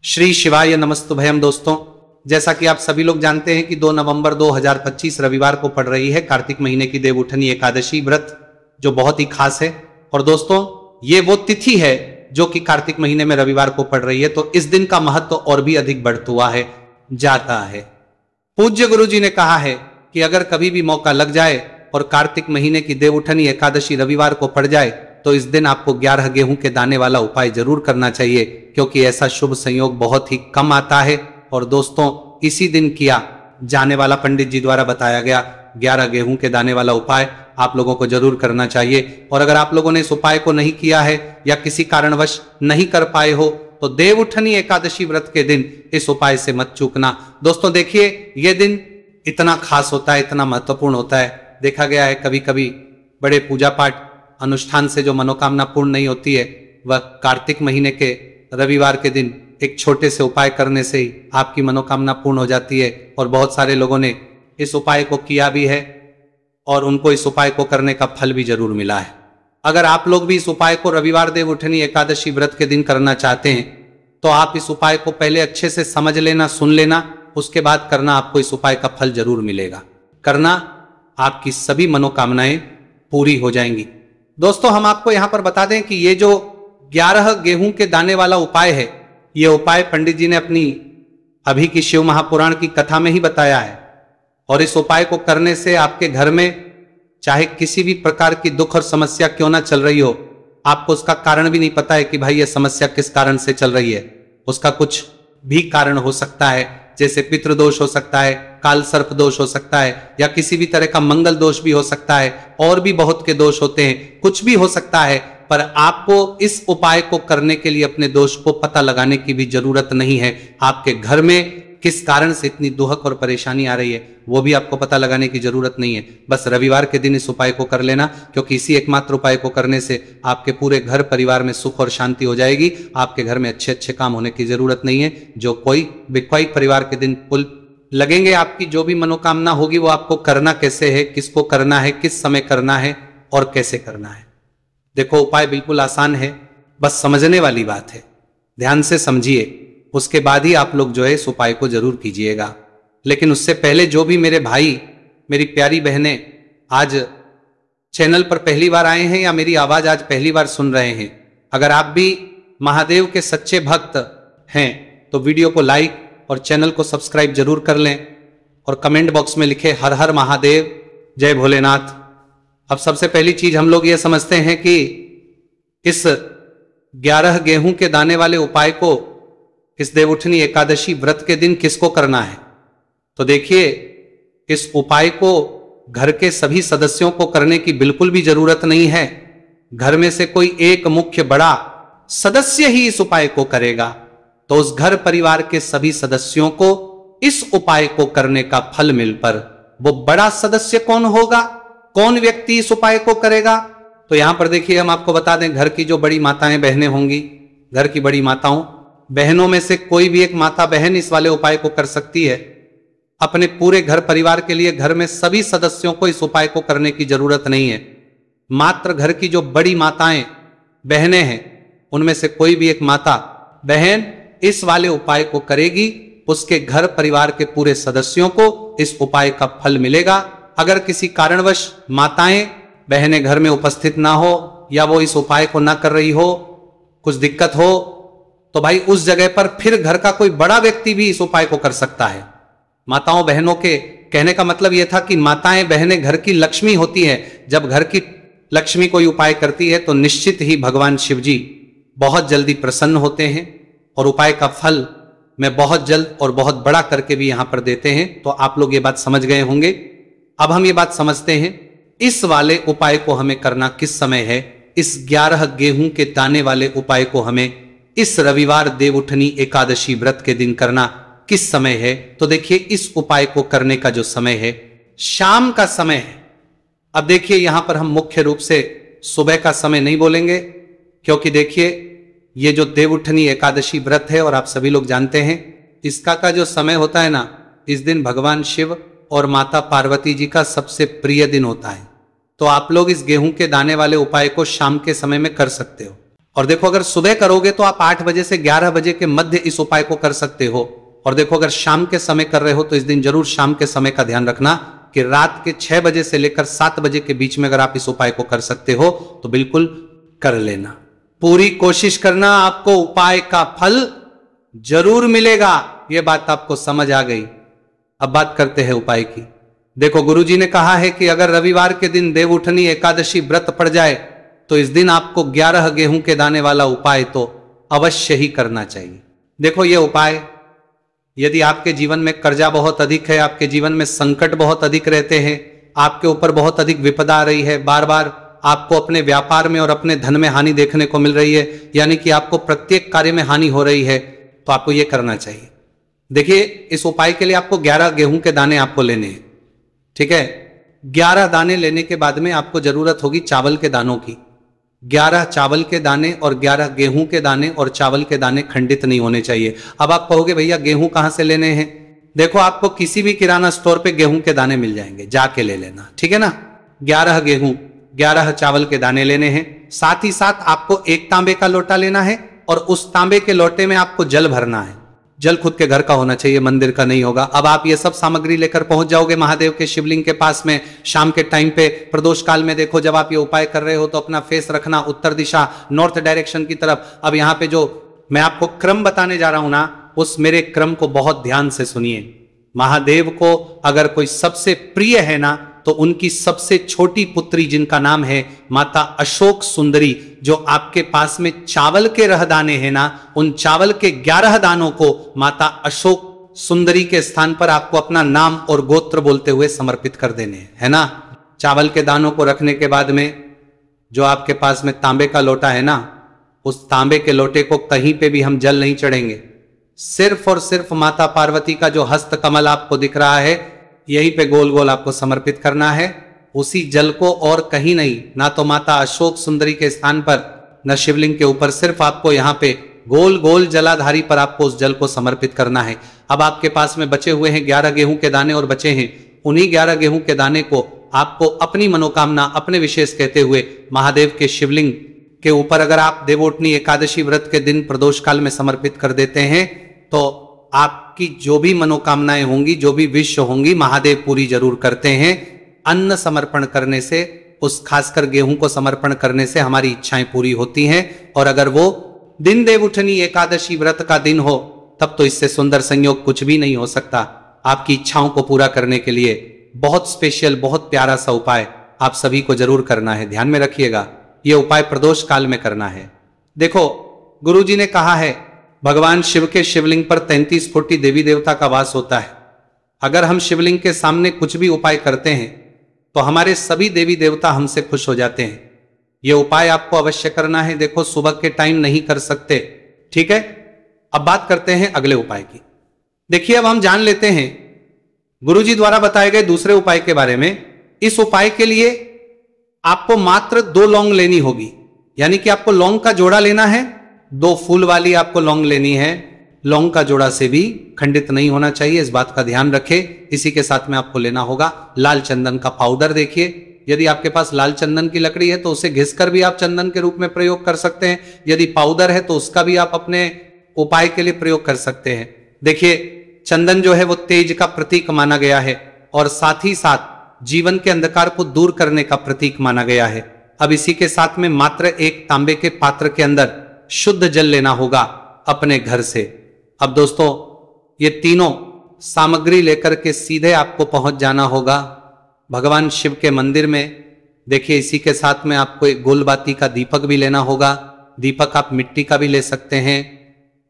श्री शिवाय नमस्तुभयम। दोस्तों, जैसा कि आप सभी लोग जानते हैं कि 2 नवंबर 2025 रविवार को पड़ रही है कार्तिक महीने की देवउठनी एकादशी व्रत, जो बहुत ही खास है। और दोस्तों, ये वो तिथि है जो कि कार्तिक महीने में रविवार को पड़ रही है, तो इस दिन का महत्व और भी अधिक बढ़ता हुआ है जाता है। पूज्य गुरु जी ने कहा है कि अगर कभी भी मौका लग जाए और कार्तिक महीने की देवउठनी एकादशी रविवार को पड़ जाए तो इस दिन आपको 11 गेहूं के दाने वाला उपाय जरूर करना चाहिए, क्योंकि ऐसा शुभ संयोग बहुत ही कम आता है। और दोस्तों, इसी दिन किया जाने वाला पंडित जी द्वारा बताया गया 11 गेहूं के दाने वाला उपाय आप लोगों को जरूर करना चाहिए। और अगर आप लोगों ने इस उपाय को नहीं किया है या किसी कारणवश नहीं कर पाए हो तो देवउठनी एकादशी व्रत के दिन इस उपाय से मत चूकना। दोस्तों देखिए, यह दिन इतना खास होता है, इतना महत्वपूर्ण होता है। देखा गया है कभी कभी बड़े पूजा पाठ अनुष्ठान से जो मनोकामना पूर्ण नहीं होती है, वह कार्तिक महीने के रविवार के दिन एक छोटे से उपाय करने से ही आपकी मनोकामना पूर्ण हो जाती है। और बहुत सारे लोगों ने इस उपाय को किया भी है और उनको इस उपाय को करने का फल भी जरूर मिला है। अगर आप लोग भी इस उपाय को रविवार देवउठनी एकादशी व्रत के दिन करना चाहते हैं तो आप इस उपाय को पहले अच्छे से समझ लेना, सुन लेना, उसके बाद करना। आपको इस उपाय का फल जरूर मिलेगा। करना, आपकी सभी मनोकामनाएं पूरी हो जाएंगी। दोस्तों, हम आपको यहां पर बता दें कि ये जो 11 गेहूं के दाने वाला उपाय है, ये उपाय पंडित जी ने अपनी अभी की शिव महापुराण की कथा में ही बताया है। और इस उपाय को करने से आपके घर में चाहे किसी भी प्रकार की दुख और समस्या क्यों ना चल रही हो, आपको उसका कारण भी नहीं पता है कि भाई ये समस्या किस कारण से चल रही है। उसका कुछ भी कारण हो सकता है, जैसे पितृदोष हो सकता है, काल सर्प दोष हो सकता है, या किसी भी तरह का मंगल दोष भी हो सकता है, और भी बहुत के दोष होते हैं, कुछ भी हो सकता है। पर आपको इस उपाय को करने के लिए अपने दोष को पता लगाने की भी जरूरत नहीं है। आपके घर में किस कारण से इतनी दुहक और परेशानी आ रही है, वो भी आपको पता लगाने की जरूरत नहीं है। बस रविवार के दिन इस उपाय को कर लेना, क्योंकि इसी एकमात्र उपाय को करने से आपके पूरे घर परिवार में सुख और शांति हो जाएगी। आपके घर में अच्छे अच्छे काम होने की जरूरत नहीं है। जो कोई वैवाहिक परिवार के दिन पुल लगेंगे, आपकी जो भी मनोकामना होगी वो आपको करना कैसे है, किसको करना है, किस समय करना है और कैसे करना है। देखो, उपाय बिल्कुल आसान है, बस समझने वाली बात है। ध्यान से समझिए, उसके बाद ही आप लोग जो है इस उपाय को जरूर कीजिएगा। लेकिन उससे पहले जो भी मेरे भाई, मेरी प्यारी बहनें आज चैनल पर पहली बार आए हैं या मेरी आवाज आज पहली बार सुन रहे हैं, अगर आप भी महादेव के सच्चे भक्त हैं तो वीडियो को लाइक और चैनल को सब्सक्राइब जरूर कर लें और कमेंट बॉक्स में लिखे हर हर महादेव, जय भोलेनाथ। अब सबसे पहली चीज हम लोग ये समझते हैं कि इस 11 गेहूं के दाने वाले उपाय को इस देवउठनी एकादशी व्रत के दिन किसको करना है। तो देखिए, इस उपाय को घर के सभी सदस्यों को करने की बिल्कुल भी जरूरत नहीं है। घर में से कोई एक मुख्य बड़ा सदस्य ही इस उपाय को करेगा, तो उस घर परिवार के सभी सदस्यों को इस उपाय को करने का फल मिल पर वो बड़ा सदस्य कौन होगा, कौन व्यक्ति इस उपाय को करेगा। तो यहां पर देखिए, हम आपको बता दें, घर की जो बड़ी माताएं बहनें होंगी, घर की बड़ी माताओं बहनों में से कोई भी एक माता बहन इस वाले उपाय को कर सकती है। अपने पूरे घर परिवार के लिए घर में सभी सदस्यों को इस उपाय को करने की जरूरत नहीं है। मात्र घर की जो बड़ी माताएं बहनें हैं, उनमें से कोई भी एक माता बहन इस वाले उपाय को करेगी, उसके घर परिवार के पूरे सदस्यों को इस उपाय का फल मिलेगा। अगर किसी कारणवश माताएं बहनें घर में उपस्थित ना हो या वो इस उपाय को ना कर रही हो, कुछ दिक्कत हो, तो भाई उस जगह पर फिर घर का कोई बड़ा व्यक्ति भी इस उपाय को कर सकता है। माताओं बहनों के कहने का मतलब यह था कि माताएं बहनें घर की लक्ष्मी होती हैं। जब घर की लक्ष्मी कोई उपाय करती है तो निश्चित ही भगवान शिव जी बहुत जल्दी प्रसन्न होते हैं और उपाय का फल मैं बहुत जल्द और बहुत बड़ा करके भी यहां पर देते हैं। तो आप लोग ये बात समझ गए होंगे। अब हम ये बात समझते हैं, इस वाले उपाय को हमें करना किस समय है। इस 11 गेहूं के दाने वाले उपाय को हमें इस रविवार देवउठनी एकादशी व्रत के दिन करना किस समय है। तो देखिए, इस उपाय को करने का जो समय है, शाम का समय है। अब देखिए, यहां पर हम मुख्य रूप से सुबह का समय नहीं बोलेंगे, क्योंकि देखिए, ये जो देवउठनी एकादशी व्रत है और आप सभी लोग जानते हैं, इसका का जो समय होता है ना, इस दिन भगवान शिव और माता पार्वती जी का सबसे प्रिय दिन होता है। तो आप लोग इस गेहूं के दाने वाले उपाय को शाम के समय में कर सकते हो। और देखो अगर सुबह करोगे तो आप 8 बजे से 11 बजे के मध्य इस उपाय को कर सकते हो। और देखो अगर शाम के समय कर रहे हो तो इस दिन जरूर शाम के समय का ध्यान रखना कि रात के 6 बजे से लेकर 7 बजे के बीच में अगर आप इस उपाय को कर सकते हो तो बिल्कुल कर लेना। पूरी कोशिश करना, आपको उपाय का फल जरूर मिलेगा। यह बात आपको समझ आ गई। अब बात करते हैं उपाय की। देखो गुरुजी ने कहा है कि अगर रविवार के दिन देवउठनी एकादशी व्रत पड़ जाए तो इस दिन आपको 11 गेहूं के दाने वाला उपाय तो अवश्य ही करना चाहिए। देखो ये उपाय, यदि आपके जीवन में कर्जा बहुत अधिक है, आपके जीवन में संकट बहुत अधिक रहते हैं, आपके ऊपर बहुत अधिक विपदा आ रही है, बार बार आपको अपने व्यापार में और अपने धन में हानि देखने को मिल रही है, यानी कि आपको प्रत्येक कार्य में हानि हो रही है, तो आपको यह करना चाहिए। देखिए इस उपाय के लिए आपको 11 गेहूं के दाने आपको लेने हैं, ठीक है। 11 दाने लेने के बाद में आपको जरूरत होगी चावल के दानों की। 11 चावल के दाने और 11 गेहूं के दाने, और चावल के दाने खंडित नहीं होने चाहिए। अब आप कहोगे भैया गेहूं कहां से लेने हैं? देखो आपको किसी भी किराना स्टोर पे गेहूं के दाने मिल जाएंगे, जाके ले लेना, ठीक है ना। 11 गेहूं 11 चावल के दाने लेने हैं। साथ ही साथ आपको एक तांबे का लोटा लेना है और उस तांबे के लोटे में आपको जल भरना है। जल खुद के घर का होना चाहिए, मंदिर का नहीं होगा। अब आप ये सब सामग्री लेकर पहुंच जाओगे महादेव के शिवलिंग के पास में शाम के टाइम पे प्रदोष काल में। देखो जब आप ये उपाय कर रहे हो तो अपना फेस रखना उत्तर दिशा, नॉर्थ डायरेक्शन की तरफ। अब यहाँ पे जो मैं आपको क्रम बताने जा रहा हूं ना, उस मेरे क्रम को बहुत ध्यान से सुनिए। महादेव को अगर कोई सबसे प्रिय है ना तो उनकी सबसे छोटी पुत्री जिनका नाम है माता अशोक सुंदरी, जो आपके पास में चावल के रहदाने हैं ना, उन चावल के 11 दानों को माता अशोक सुंदरी के स्थान पर आपको अपना नाम और गोत्र बोलते हुए समर्पित कर देने है ना। चावल के दानों को रखने के बाद में जो आपके पास में तांबे का लोटा है ना, उस तांबे के लोटे को कहीं पे भी हम जल नहीं चढ़ेंगे। सिर्फ और सिर्फ माता पार्वती का जो हस्त कमल आपको दिख रहा है, यहीं पे गोल गोल आपको समर्पित करना है उसी जल को, और कहीं नहीं। ना तो माता अशोक सुंदरी के स्थान पर, न शिवलिंग के ऊपर, सिर्फ आपको यहाँ पे गोल गोल जलाधारी पर आपको उस जल को समर्पित करना है। अब आपके पास में बचे हुए हैं 11 गेहूं के दाने और बचे हैं। उन्हीं 11 गेहूं के दाने को आपको अपनी मनोकामना, अपने विशेष कहते हुए महादेव के शिवलिंग के ऊपर अगर आप देवउठनी एकादशी व्रत के दिन प्रदोष काल में समर्पित कर देते हैं तो आपकी जो भी मनोकामनाएं होंगी, जो भी विश होंगी, महादेव पूरी जरूर करते हैं। अन्न समर्पण करने से, उस खासकर गेहूं को समर्पण करने से हमारी इच्छाएं पूरी होती हैं। और अगर वो दिन देवउठनी एकादशी व्रत का दिन हो तब तो इससे सुंदर संयोग कुछ भी नहीं हो सकता। आपकी इच्छाओं को पूरा करने के लिए बहुत स्पेशल, बहुत प्यारा सा उपाय आप सभी को जरूर करना है। ध्यान में रखिएगा, यह उपाय प्रदोष काल में करना है। देखो गुरुजी ने कहा है भगवान शिव के शिवलिंग पर 33 कोटि देवी देवता का वास होता है। अगर हम शिवलिंग के सामने कुछ भी उपाय करते हैं तो हमारे सभी देवी देवता हमसे खुश हो जाते हैं। यह उपाय आपको अवश्य करना है। देखो सुबह के टाइम नहीं कर सकते, ठीक है। अब बात करते हैं अगले उपाय की। देखिए अब हम जान लेते हैं गुरुजी द्वारा बताए गए दूसरे उपाय के बारे में। इस उपाय के लिए आपको मात्र 2 लौंग लेनी होगी, यानी कि आपको लौंग का जोड़ा लेना है। 2 फूल वाली आपको लौंग लेनी है। लौंग का जोड़ा से भी खंडित नहीं होना चाहिए, इस बात का ध्यान रखें। इसी के साथ में आपको लेना होगा लाल चंदन का पाउडर। देखिए यदि आपके पास लाल चंदन की लकड़ी है तो उसे घिसकर भी आप चंदन के रूप में प्रयोग कर सकते हैं। यदि पाउडर है तो उसका भी आप अपने उपाय के लिए प्रयोग कर सकते हैं। देखिए चंदन जो है वो तेज का प्रतीक माना गया है और साथ ही साथ जीवन के अंधकार को दूर करने का प्रतीक माना गया है। अब इसी के साथ में मात्र एक तांबे के पात्र के अंदर शुद्ध जल लेना होगा अपने घर से। अब दोस्तों ये तीनों सामग्री लेकर के सीधे आपको पहुंच जाना होगा भगवान शिव के मंदिर में। देखिए इसी के साथ में आपको एक गोलबाती का दीपक भी लेना होगा। दीपक आप मिट्टी का भी ले सकते हैं,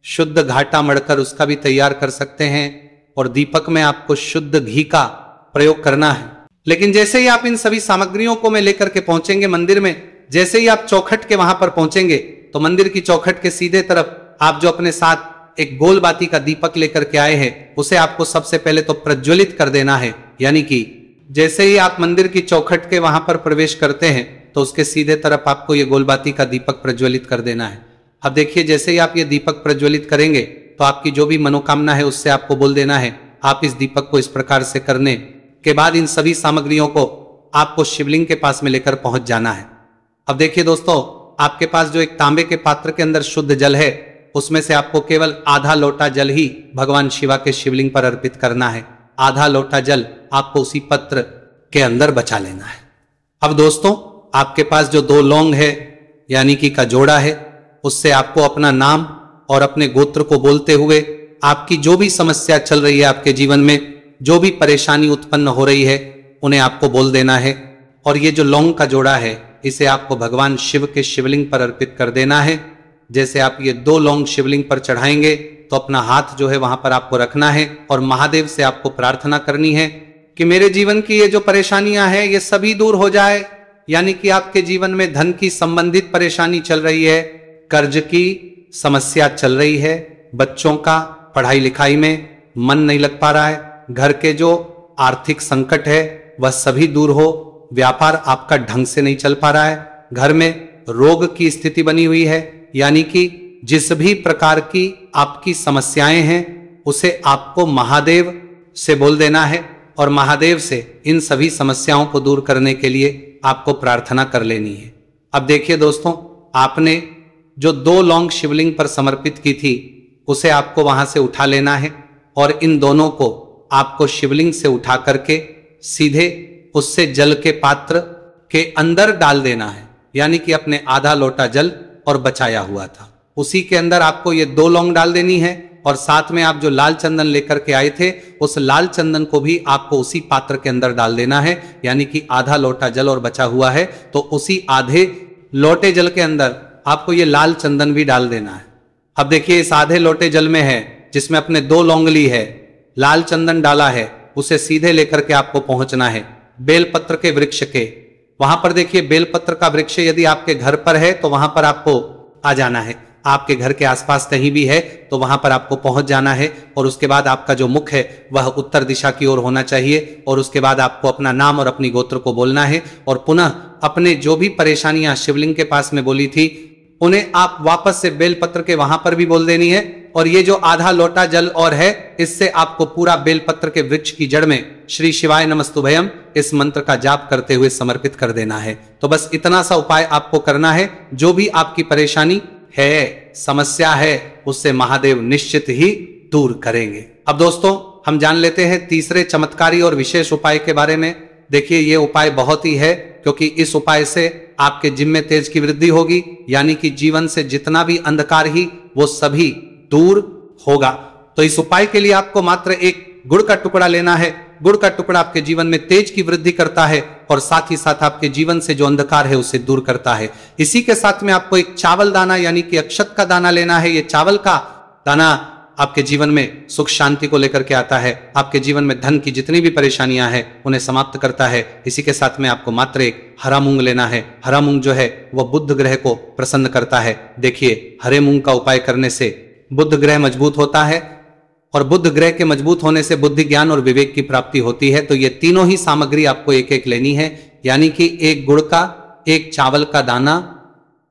शुद्ध घाटा मड़कर उसका भी तैयार कर सकते हैं, और दीपक में आपको शुद्ध घी का प्रयोग करना है। लेकिन जैसे ही आप इन सभी सामग्रियों को में लेकर के पहुंचेंगे मंदिर में, जैसे ही आप चौखट के वहां पर पहुंचेंगे तो मंदिर की चौखट के सीधे तरफ आप जो अपने साथ एक गोल बाती का दीपक लेकर के आए हैं उसे आपको सबसे पहले तो प्रज्वलित कर देना है। यानी कि जैसे ही आप मंदिर की चौखट के वहां पर प्रवेश करते हैं तो उसके सीधे तरफ आपको ये गोलबाती का दीपक प्रज्वलित कर देना है। अब देखिए जैसे ही आप ये दीपक प्रज्वलित करेंगे तो आपकी जो भी मनोकामना है उससे आपको बोल देना है। आप इस दीपक को इस प्रकार से करने के बाद इन सभी सामग्रियों को आपको शिवलिंग के पास में लेकर पहुंच जाना है। अब देखिए दोस्तों आपके पास जो एक तांबे के पात्र के अंदर शुद्ध जल है, उसमें से आपको केवल आधा लोटा जल ही भगवान शिवा के शिवलिंग पर अर्पित करना है। आधा लोटा जल आपको उसी पत्र के अंदर बचा लेना है। अब दोस्तों, आपके पास जो 2 लौंग है यानी कि का जोड़ा है, उससे आपको अपना नाम और अपने गोत्र को बोलते हुए आपकी जो भी समस्या चल रही है, आपके जीवन में जो भी परेशानी उत्पन्न हो रही है, उन्हें आपको बोल देना है। और ये जो लौंग का जोड़ा है, इसे आपको भगवान शिव के शिवलिंग पर अर्पित कर देना है। जैसे आप ये 2 लौंग शिवलिंग पर चढ़ाएंगे तो अपना हाथ जो है वहां पर आपको रखना है और महादेव से आपको प्रार्थना करनी है कि मेरे जीवन की ये जो परेशानियां हैं ये सभी दूर हो जाए। यानी कि आपके जीवन में धन की संबंधित परेशानी चल रही है, कर्ज की समस्या चल रही है, बच्चों का पढ़ाई लिखाई में मन नहीं लग पा रहा है, घर के जो आर्थिक संकट है वह सभी दूर हो, व्यापार आपका ढंग से नहीं चल पा रहा है, घर में रोग की स्थिति बनी हुई है, यानी कि जिस भी प्रकार की आपकी समस्याएं हैं उसे आपको महादेव से बोल देना है और महादेव से इन सभी समस्याओं को दूर करने के लिए आपको प्रार्थना कर लेनी है। अब देखिए दोस्तों, आपने जो 2 लौंग शिवलिंग पर समर्पित की थी उसे आपको वहां से उठा लेना है और इन दोनों को आपको शिवलिंग से उठा करके सीधे उससे जल के पात्र के अंदर डाल देना है। यानी कि अपने आधा लोटा जल और बचाया हुआ था उसी के अंदर आपको ये 2 लौंग डाल देनी है और साथ में आप जो लाल चंदन लेकर के आए थे उस लाल चंदन को भी आपको उसी पात्र के अंदर डाल देना है। यानी कि आधा लोटा जल और बचा हुआ है तो उसी आधे लोटे जल के अंदर आपको ये लाल चंदन भी डाल देना है। अब देखिए, इस आधे लोटे जल में है जिसमें अपने 2 लौंग ली है, लाल चंदन डाला है, उसे सीधे लेकर के आपको पहुंचना है बेलपत्र के वृक्ष के। वहां पर देखिए, बेलपत्र का वृक्ष यदि आपके घर पर है तो वहां पर आपको आ जाना है। आपके घर के आसपास कहीं भी है तो वहां पर आपको पहुंच जाना है और उसके बाद आपका जो मुख है वह उत्तर दिशा की ओर होना चाहिए और उसके बाद आपको अपना नाम और अपनी गोत्र को बोलना है और पुनः अपने जो भी परेशानियां शिवलिंग के पास में बोली थी उन्हें आप वापस से बेलपत्र के वहां पर भी बोल देनी है। और ये जो आधा लोटा जल और है, इससे आपको पूरा बेलपत्र के वृक्ष की जड़ में श्री शिवाय नमस्तुभयम इस मंत्र का जाप करते हुए समर्पित कर देना है। तो बस इतना सा उपाय आपको करना है। जो भी आपकी परेशानी है, समस्या है, उससे महादेव निश्चित ही दूर करेंगे। अब दोस्तों, हम जान लेते हैं तीसरे चमत्कारी और विशेष उपाय के बारे में। देखिए, ये उपाय बहुत ही है क्योंकि इस उपाय से आपके जिम में तेज की वृद्धि होगी, यानी कि जीवन से जितना भी अंधकार ही वो सभी दूर होगा। तो इस उपाय के लिए आपको मात्र एक गुड़ का टुकड़ा लेना है। गुड़ का टुकड़ा आपके जीवन में तेज की वृद्धि करता है और साथ ही साथ आपके जीवन से जो अंधकार है उसे दूर करता है। इसी के साथ में आपको एक चावल दाना यानी कि अक्षत का दाना लेना है। ये चावल का दाना आपके जीवन में सुख शांति को लेकर के आता है, आपके जीवन में धन की जितनी भी परेशानियां हैं उन्हें समाप्त करता है। इसी के साथ में आपको मात्र एक हरा मूंग लेना है। हरा मूंग जो है वह बुध ग्रह को प्रसन्न करता है। देखिए, हरे मूंग का उपाय करने से बुध ग्रह मजबूत होता है और बुध ग्रह के मजबूत होने से बुद्धि, ज्ञान और विवेक की प्राप्ति होती है। तो ये तीनों ही सामग्री आपको एक एक लेनी है, यानी कि एक गुड़ का, एक चावल का दाना,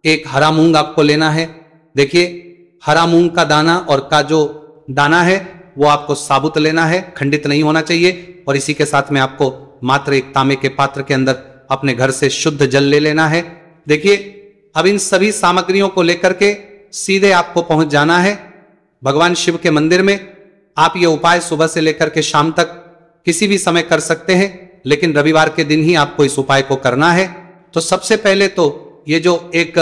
एक हरा मूंग आपको लेना है। देखिए, हरा मूंग का दाना और का जो दाना है वो आपको साबुत लेना है, खंडित नहीं होना चाहिए। और इसी के साथ में आपको मात्र एक तांबे के पात्र के अंदर अपने घर से शुद्ध जल ले लेना है। देखिए, अब इन सभी सामग्रियों को लेकर के सीधे आपको पहुंच जाना है भगवान शिव के मंदिर में। आप ये उपाय सुबह से लेकर के शाम तक किसी भी समय कर सकते हैं, लेकिन रविवार के दिन ही आपको इस उपाय को करना है। तो सबसे पहले तो ये जो एक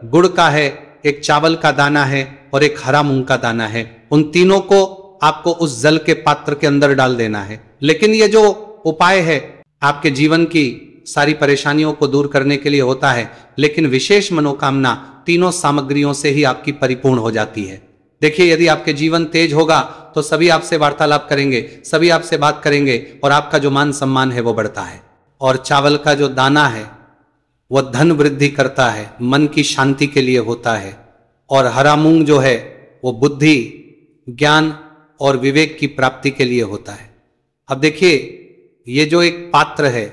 गुड़ का है, एक चावल का दाना है और एक हरा मूंग का दाना है, उन तीनों को आपको उस जल के पात्र के अंदर डाल देना है। लेकिन ये जो उपाय है आपके जीवन की सारी परेशानियों को दूर करने के लिए होता है, लेकिन विशेष मनोकामना तीनों सामग्रियों से ही आपकी परिपूर्ण हो जाती है। देखिए, यदि आपके जीवन तेज होगा तो सभी आपसे वार्तालाप करेंगे, सभी आपसे बात करेंगे और आपका जो मान सम्मान है वो बढ़ता है। और चावल का जो दाना है वह धन वृद्धि करता है, मन की शांति के लिए होता है। और हरा मूंग जो है वो बुद्धि, ज्ञान और विवेक की प्राप्ति के लिए होता है। अब देखिए, ये जो एक पात्र है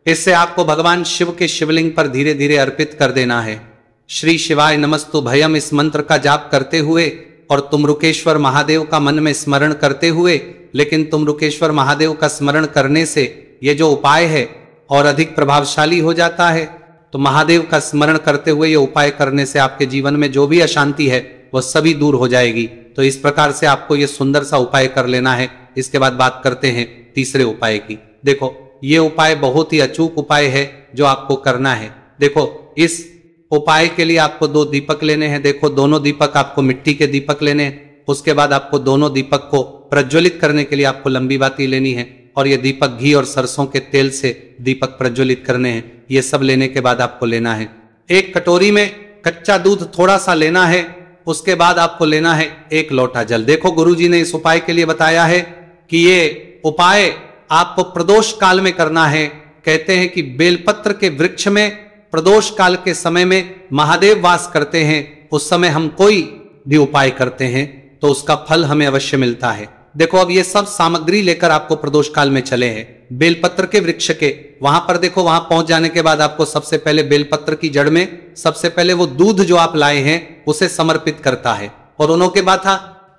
इससे आपको भगवान शिव के शिवलिंग पर धीरे धीरे अर्पित कर देना है। श्री शिवाय नमस्तु भयम इस मंत्र का जाप करते हुए और तुमरुकेश्वर महादेव का मन में स्मरण करते हुए। लेकिन तुमरुकेश्वर महादेव का स्मरण करने से ये जो उपाय है और अधिक प्रभावशाली हो जाता है। तो महादेव का स्मरण करते हुए ये उपाय करने से आपके जीवन में जो भी अशांति है वह सभी दूर हो जाएगी। तो इस प्रकार से आपको ये सुंदर सा उपाय कर लेना है। इसके बाद बात करते हैं तीसरे उपाय की। देखो ये उपाय बहुत ही अचूक उपाय है जो आपको करना है। देखो इस उपाय के लिए आपको 2 दीपक लेने हैं। देखो दोनों दीपक आपको मिट्टी के दीपक लेने हैं। उसके बाद आपको दोनों दीपक को प्रज्वलित करने के लिए आपको लंबी बाती लेनी है और ये दीपक घी और सरसों के तेल से दीपक प्रज्वलित करने हैं। ये सब लेने के बाद आपको लेना है एक कटोरी में कच्चा दूध थोड़ा सा लेना है। उसके बाद आपको लेना है 1 लोटा जल। देखो गुरुजी ने इस उपाय के लिए बताया है कि ये उपाय आपको प्रदोष काल में करना है। कहते हैं कि बेलपत्र के वृक्ष में प्रदोष काल के समय में महादेव वास करते हैं। उस समय हम कोई भी उपाय करते हैं तो उसका फल हमें अवश्य मिलता है। देखो अब ये सब सामग्री लेकर आपको प्रदोष काल में चले हैं बेलपत्र के वृक्ष के। वहां पर देखो वहां पहुंच जाने के बाद आपको सबसे पहले बेलपत्र की जड़ में सबसे पहले वो दूध जो आप लाए हैं उसे समर्पित करता है और उन्हों के बाद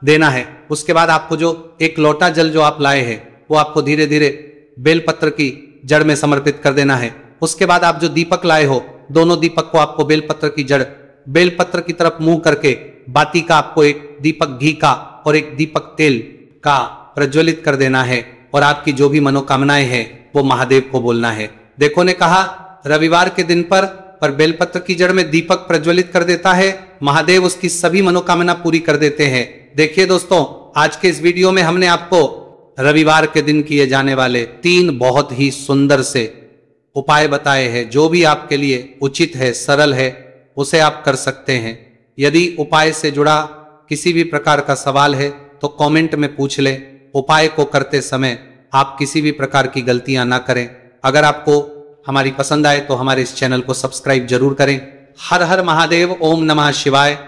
देना है। उसके बाद आपको जो 1 लोटा जल जो आप लाए हैं वो आपको धीरे धीरे बेलपत्र की जड़ में समर्पित कर देना है। उसके बाद आप जो दीपक लाए हो दोनों दीपक को आपको बेलपत्र की जड़ बेलपत्र की तरफ मुंह करके बाती का आपको 1 दीपक घी का और 1 दीपक तेल का प्रज्वलित कर देना है और आपकी जो भी मनोकामनाएं हैं वो महादेव को बोलना है। देखो ने कहा रविवार के दिन पर बेलपत्र की जड़ में दीपक प्रज्वलित कर देता है, महादेव उसकी सभी मनोकामना पूरी कर देते हैं। देखिए दोस्तों आज के इस वीडियो में हमने आपको रविवार के दिन किए जाने वाले 3 बहुत ही सुंदर से उपाय बताए हैं। जो भी आपके लिए उचित है सरल है उसे आप कर सकते हैं। यदि उपाय से जुड़ा किसी भी प्रकार का सवाल है तो कमेंट में पूछ लें। उपाय को करते समय आप किसी भी प्रकार की गलतियां ना करें। अगर आपको हमारी पसंद आए तो हमारे इस चैनल को सब्सक्राइब जरूर करें। हर हर महादेव, ओम नमः शिवाय।